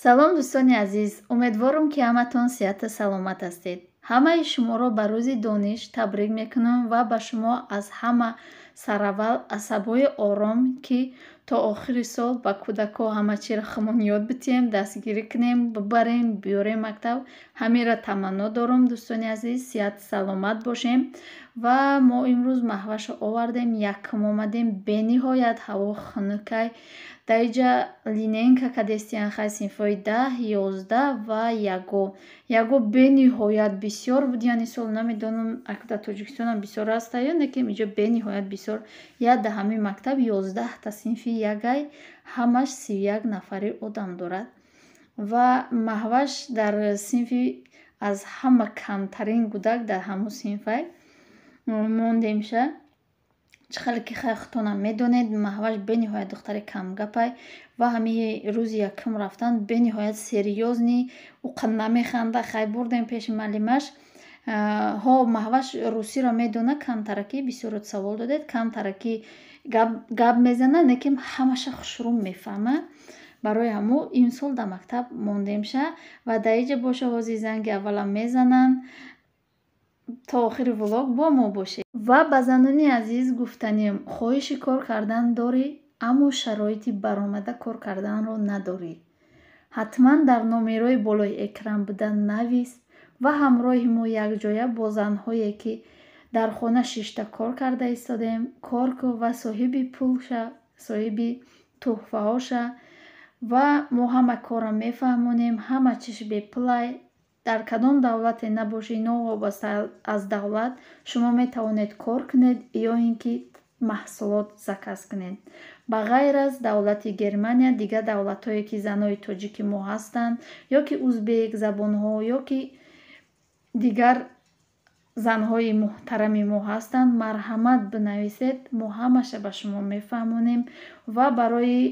салом дӯстони азиз, умедворам ки ҳаматон сеҳату саломат ҳастед. Ҳамаи шуморо ба рӯзи дониш табрик мекунам ва ба шумо аз ҳама сараввал асабҳои ором, ки то охири сол ба кӯдакҳо ҳама чиро хумон ёд битиҳем, дастгирӣ кунем, бибарем, биёрем мактаб. Ҳамира таманно дорам дӯстони азиз, сеҳату саломат бошем. Ва мо имрӯз маҳваша овардем, якум омадем, бениҳоят ҳаво хунукай. Даиҷа линейка кадестианхай синфҳои 10, 11 ва яго бениҳоят бисёр буд. Яъни сол намедонам акда Тоҷикистонам бисёр аста ё не ки инҷо бениҳоят бисёр. Я даҳами мактаб 11 та синфи ягай, ҳамаш 31 нафари одам дорад. Ва маҳваш дар синфи аз ҳама камтарин гудак дар ҳамон синфай мондемша. Чӣ хеле ки худтонам медонед, маҳваш бениҳоят духтари камгапай ва ҳамин рӯзи якум рафтан бениҳоят серьёзни уқа намеханда. Хай бурдем пеши маълимаш. Ҳо маҳваш русиро медона, камтаракӣ бисёрот савол додед, камтаракӣ гап мезана, лекин ҳамаша хушрӯ мефаҳма. Барои ҳамо имсол дар мактаб мондемша ва даиҷа боша ҳозир занги аввалам мезананд. То охири влог бо мо бошед. Ва ба занони азиз гуфтаниям, хоҳиши кор кардан дорӣ, аммо шароити баромада кор карданро надорӣ. Ҳатман дар номерои болои экран будан навис ва ҳамроҳи мо якҷоя бо занҳое ки дар хона шишта кор карда истодем, кор кун ва соҳиби пул ша, соҳиби тӯҳфаҳо ша. Ва мо ҳама корро мефаҳмонем, ҳама чиш бепулай. Дар кадом давлате набошӣ, новобаста аз давлат, шумо метавонед кор кунед ё ин ки маҳсулот заказ кунед. Ба ғайр аз давлати Германия, дигар давлатҳое ки занои тоҷики мо ҳастанд, ё ки узбек забонҳо, ё ки дигар занҳои муҳтарами мо ҳастанд, марҳамат бинависед, мо ҳамаша ба шумо мефаҳмонем. Ва барои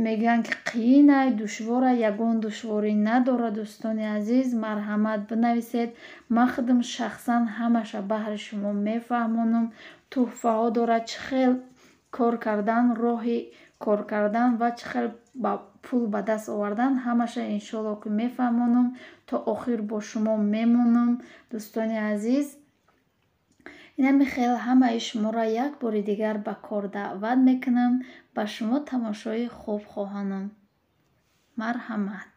мегӯянд ки қиина, душвора, ягон душворӣ надорад. Дӯстони азиз, марҳамат бинависед. Ман худам шахсан ҳамаша баҳри шумо мефаҳмонам. тӯҳфаҳо дорад, чӣ хел кор кардан, роҳи кор кардан ва чӣ хел пул ба даст овардан, ҳамаша иншоалло ки мефаҳмонам. То охир бо шумо мемонам. Дӯстони азиз, инами хел ҳамаи шуморо як бори дигар ба кор даъват мекунам. ба шумо тамошои хуб хоҳанам. Марҳамат.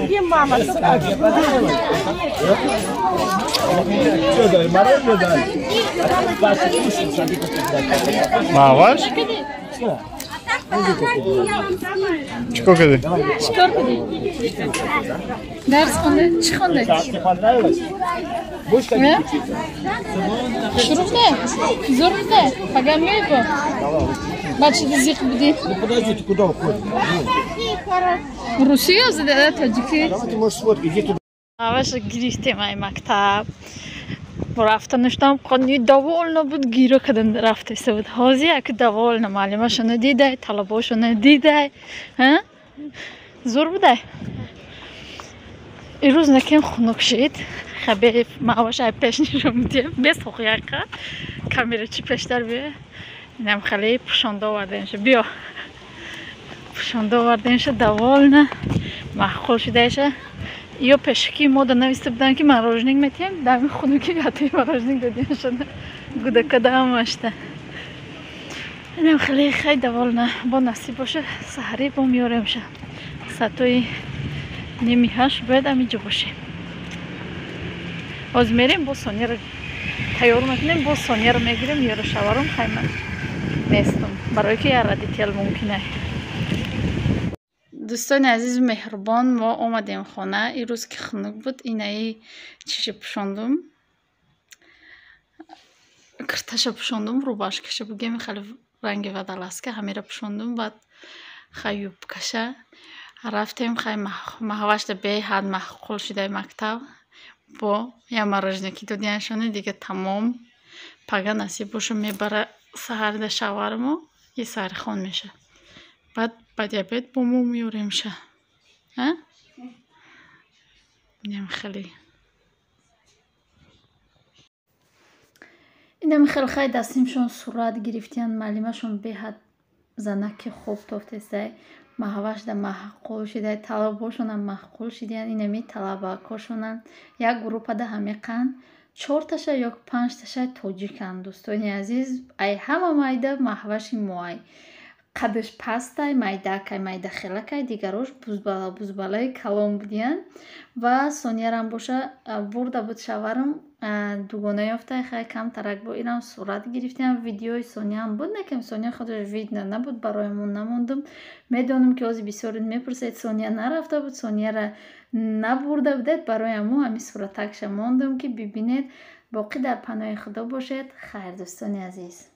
Где мама? Маҳваш? Чикор кардӣ? Чикор кардӣ? Дарс хонда? Чӣ хонда? Шурухда? Зурухда? Пагам меко? Бачида зиқ будӣ? Подождите, куда уходите? Русия задада тоҷикӣ? Давайте, может, сфоткай, иди туда. Аваша гирифтем ай мактаб. Рафтануштам қони довольно буд, гиро кадан рафтаиста буд. Ҳозир як довольно, маълимашоно дидай, талабошоно дидай. Зур будай. Ирӯз накем хунук шид. Хабе маҳваша ай пеш нишон будем. Бесоқ яқа. Камера чи пештар бия. Инам хеле пушонда овардемша. Биё. Пушонда овардемша довольно. Маъқул шудааша. Ё пешки мода нависта будан ки мороженик метиҳем, дами хунуки ятӣ мороженик додем шуда. Гудака дамашта. Инам хеле хай довольно. Бо насиб боша саҳарӣ бо миёремша. Саатои 7:30 бояд амиҷо бошем. Ҳозир мерем, бо Соняро тайёр мекунем, бо Соняро мегирем, ёро шаварум хайма нестам, барое ки ярадител мумкинай. Дӯстони азизу меҳрубон, мо омадем хона. Ирӯз ки хунук буд, инаи чише пӯшондум. кирташа пӯшондум, рубашкаша бугем хеле ранги вадаласка, ҳамеро пӯшондум, баъд хай юбкаша рафтем, хай маҳвашта беҳад маъқул шудаи мактаб, бо я мороженое додияншоне дига тамом. Пага насиб боша мебара саҳарда шавармо, и сарихон меша. Баъд ба диабет бо мо меёремша. Инам хеле хай дастимшон сурат гирифтиян, маълимашон беҳад занаки хуб тофтестай, маҳвашда маъқул шидай, талабошонам маъқул шидиян, инами талабакошонан як группада ҳамеқан 4таша ё 5таша тоҷикан. Дӯстони азиз, ай ҳама майда маҳваши моай, қадаш пастай, майдакай, майда хелакай, дигарош бузбалаи калон будиян. Ва Сониярам боша бурда буд шаварам, дугона ёфтай, хай камтарак бо инам сурат гирифтиям, видеои Сониям буд, некам Сония худаш видна набуд, бароямон намондум. Медонам ки ози бисёре мепурсед, Сония нарафта буд, Сонияра набурда будед, бароямо ҳамин суратакша мондум ки бибинед. Боқӣ дар паноҳи Худо бошед. Хайр, дӯстони азиз.